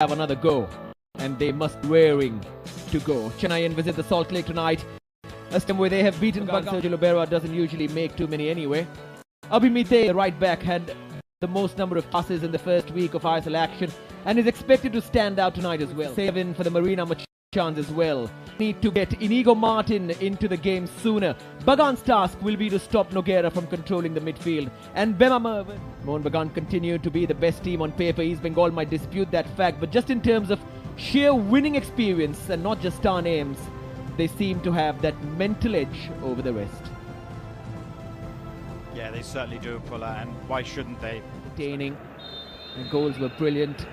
have another go, and they must be raring to go. Chennai visit the Salt Lake tonight, a team where they have beaten Sergio Lobera doesn't usually make too many anyway. Abhimithe, the right back, had the most number of passes in the first week of Isl action and is expected to stand out tonight as well. 7 for the Marina chance as well. Need to get Inigo Martin into the game sooner. Bagan's task will be to stop Nogueira from controlling the midfield. And Mohun Bagan continued to be the best team on paper. East Bengal might dispute that fact, but just in terms of sheer winning experience and not just star names, they seem to have that mental edge over the rest. Yeah, they certainly do, Pulla, and why shouldn't they? Entertaining. The goals were brilliant.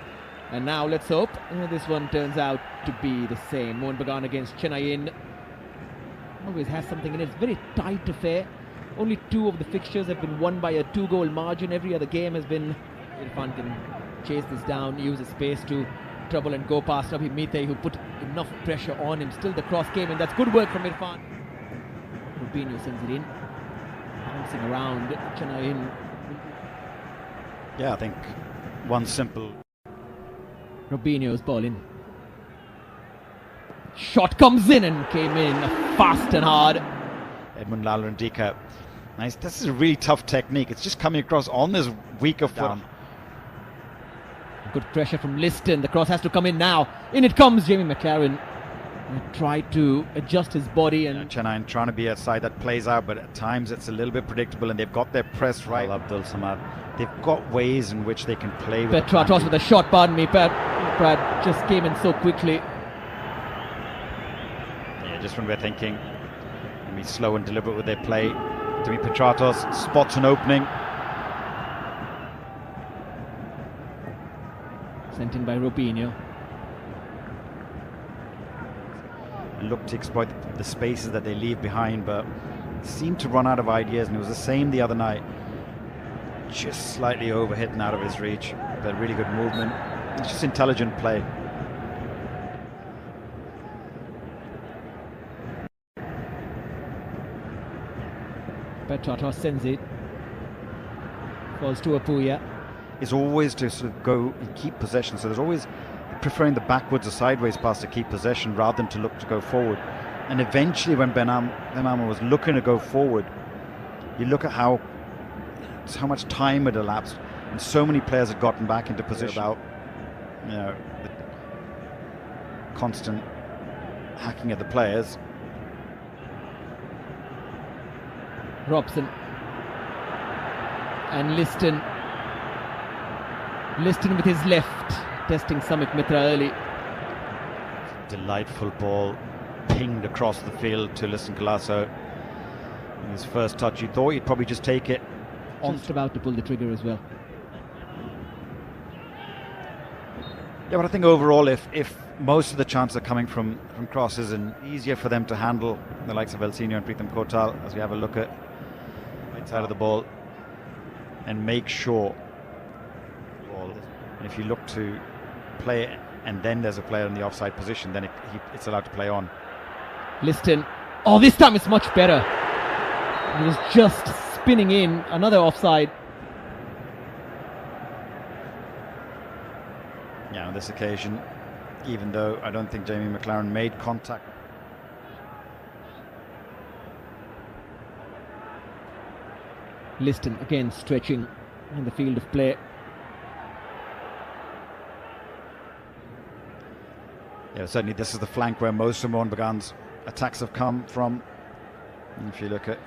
And now let's hope this one turns out to be the same. Mohun Bagan against Chennai always has something in it. It's a very tight affair. Only 2 of the fixtures have been won by a 2-goal margin. Every other game has been... Irfan can chase this down, use his space to trouble and go past Abhimithe, who put enough pressure on him. Still the cross came in. That's good work from Irfan. Rubinho sends it in. Bouncing around Chennai. Yeah, I think one simple... Rubinho's ball in. Shot comes in and came in fast and hard. Edmund Lalarandika. Nice. This is a really tough technique. It's just coming across on this weaker foot. Good pressure from Liston. The cross has to come in now. In it comes Jamie McLaren. Tried to adjust his body and Chennai trying to be a side that plays out, but at times it's a little bit predictable, and they've got their press right. Abdul Samad. They've got ways in which they can play with Petratos with a shot, pardon me. Brad just came in so quickly. Yeah, just when we're thinking be slow and deliberate with their play, Demi Petratos spots an opening. Sent in by Rubinho. And look to exploit the spaces that they leave behind, but seem to run out of ideas, and it was the same the other night. Just slightly overhit and out of his reach, but really good movement. It's just intelligent play. Petratos sends it. Falls to Apuya. Is always to sort of go and keep possession, so there's always preferring the backwards or sideways pass to keep possession rather than to look to go forward. And eventually when Benama was looking to go forward, you look at how much time had elapsed, and so many players had gotten back into position. About the constant hacking at the players. Robson and Liston with his left, testing Samik Mitra early. Delightful ball pinged across the field to Liston Colasso. In his first touch, you thought he'd probably just take it. Just about to pull the trigger as well. Yeah, but I think overall, if most of the chances are coming from crosses, and easier for them to handle the likes of Elsinio and Pritham Kotal, as we have a look at right side of the ball, and make sure. And if you look to play it, and then there's a player in the offside position, then it's allowed to play on. Liston. Oh, this time it's much better. He was just spinning in. Another offside. Yeah, on this occasion, even though I don't think Jamie McLaren made contact. Liston again stretching in the field of play. Yeah, certainly this is the flank where most of Mohun Bagan's attacks have come from. And if you look at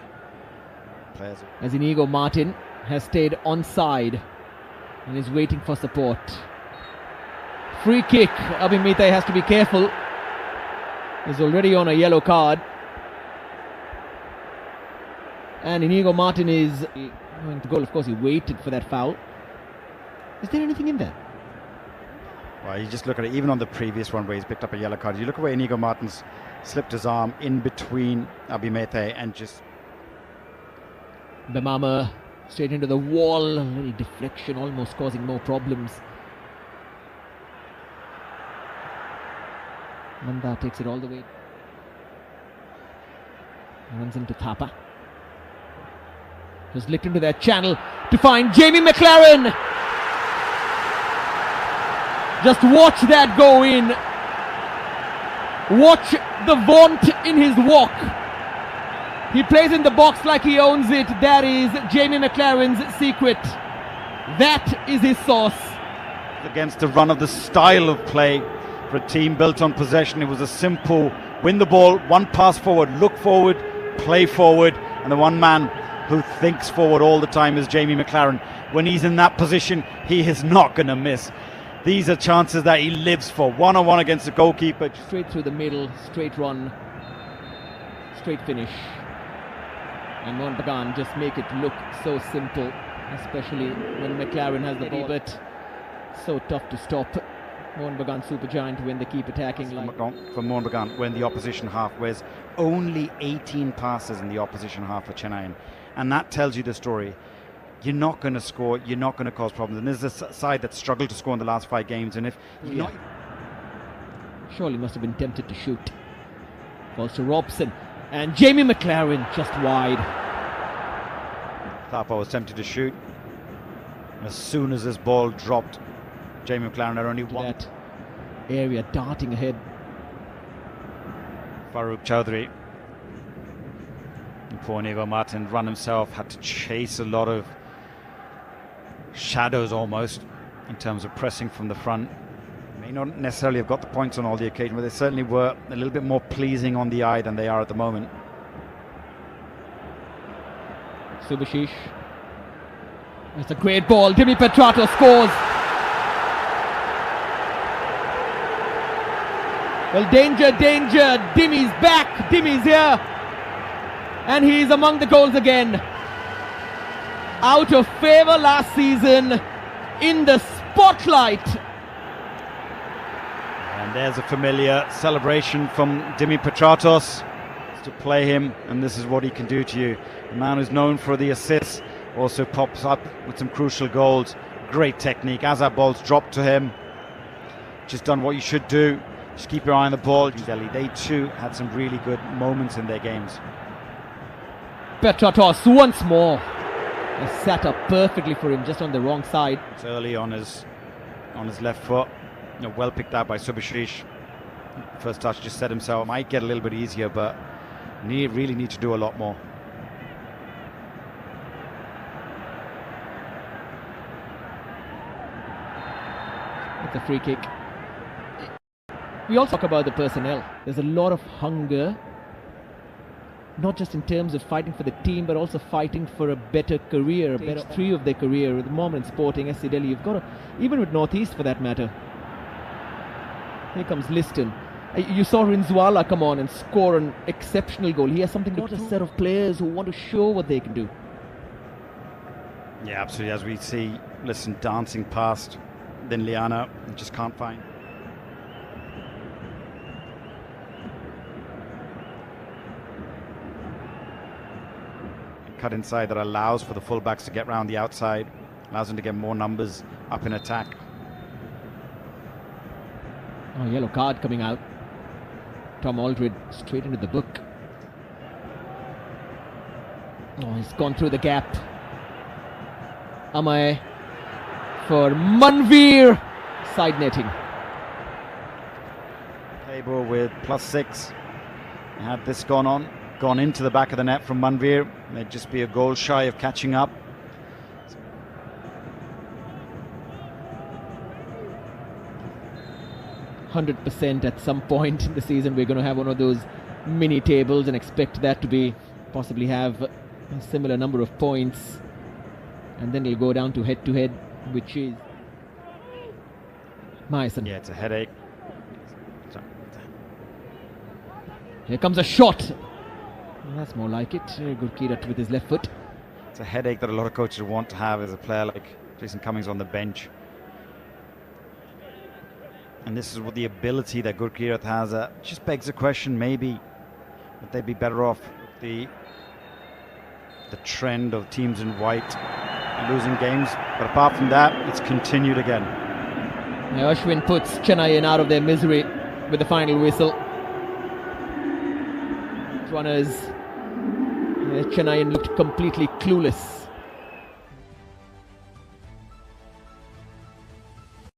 players, as Inigo Martin has stayed onside and is waiting for support. Free kick. Abhimithe has to be careful. He's already on a yellow card. And Inigo Martin is going to goal. Of course, he waited for that foul. Is there anything in there? Well, you just look at it, even on the previous one where he's picked up a yellow card. You look at where Inigo Martin's slipped his arm in between Abhimithe and just... Bemama straight into the wall. A little deflection, almost causing more problems. Manda takes it all the way. Runs into Thapa. Just licked into their channel to find Jamie McLaren. Just watch that go in. Watch the vaunt in his walk. He plays in the box like he owns it. That is Jamie McLaren's secret. That is his sauce. Against the run of the style of play for a team built on possession, it was a simple win the ball, one pass forward, look forward, play forward, and the one man who thinks forward all the time is Jamie McLaren. When he's in that position, he is not going to miss. These are chances that he lives for. One-on-one against the goalkeeper. Straight through the middle, straight run, straight finish. And Mohan Bagan just make it look so simple, especially when McLaren has the ball, but so tough to stop. Mohan Bagan supergiant when they keep attacking. For Mohan Bagan, when the opposition half wears only 18 passes in the opposition half for Chennai. And that tells you the story. You're not going to score, you're not going to cause problems. And this is a side that struggled to score in the last 5 games. And if you're not... Surely must have been tempted to shoot. Falls to Robson. And Jamie McLaren just wide. Thapa was tempted to shoot. As soon as this ball dropped, Jamie McLaren had only one. That area darting ahead. Farooq Chowdhury. Poor Nigo Martin run himself, had to chase a lot of shadows almost in terms of pressing from the front. May not necessarily have got the points on all the occasion, but they certainly were a little bit more pleasing on the eye than they are at the moment. Subhashish. It's a great ball. Dimi Petrato scores. Well, danger, danger. Dimi's back. Dimi's here. And he's among the goals again. Out of favour last season, in the spotlight. And there's a familiar celebration from Dimi Petratos to play him, and this is what he can do to you. The man who's known for the assists also pops up with some crucial goals. Great technique. As that ball's dropped to him, just done what you should do. Just keep your eye on the ball. Delhi, they too had some really good moments in their games. Petratos once more. They set up perfectly for him, just on the wrong side. It's early on his left foot. Well picked out by Subhashish. First touch just set himself. Might get a little bit easier, but really need to do a lot more. It's a free kick. We also talk about the personnel. There's a lot of hunger, not just in terms of fighting for the team, but also fighting for a better career, a better 3 of their career. With the moment Sporting, SC Delhi, you've got to, even with Northeast for that matter. Here comes Liston. You saw Rinzwala come on and score an exceptional goal. He has something, not a set of players who want to show what they can do. Yeah, absolutely. As we see Liston dancing past, then Liana just can't find. Cut inside that allows for the fullbacks to get round the outside, allows them to get more numbers up in attack. Oh, yellow card coming out. Tom Aldred straight into the book. Oh, he's gone through the gap. Amay for Manveer. Side netting. Table with +6. Had this gone into the back of the net from Manveer, they'd just be a goal shy of catching up. 100% at some point in the season we're going to have one of those mini tables and expect that to be possibly have a similar number of points, and then it'll go down to head, which is Meissen. Yeah, it's a headache. Here comes a shot. Well, that's more like it. Very good Kirat with his left foot. It's a headache that a lot of coaches want to have as a player like Jason Cummings on the bench. And this is what the ability that Gurkirat has. Just begs the question, maybe that they'd be better off with the trend of teams in white losing games. But apart from that, it's continued again. Now Ashwin puts Chennai in out of their misery with the final whistle. Runners, Chennai looked completely clueless.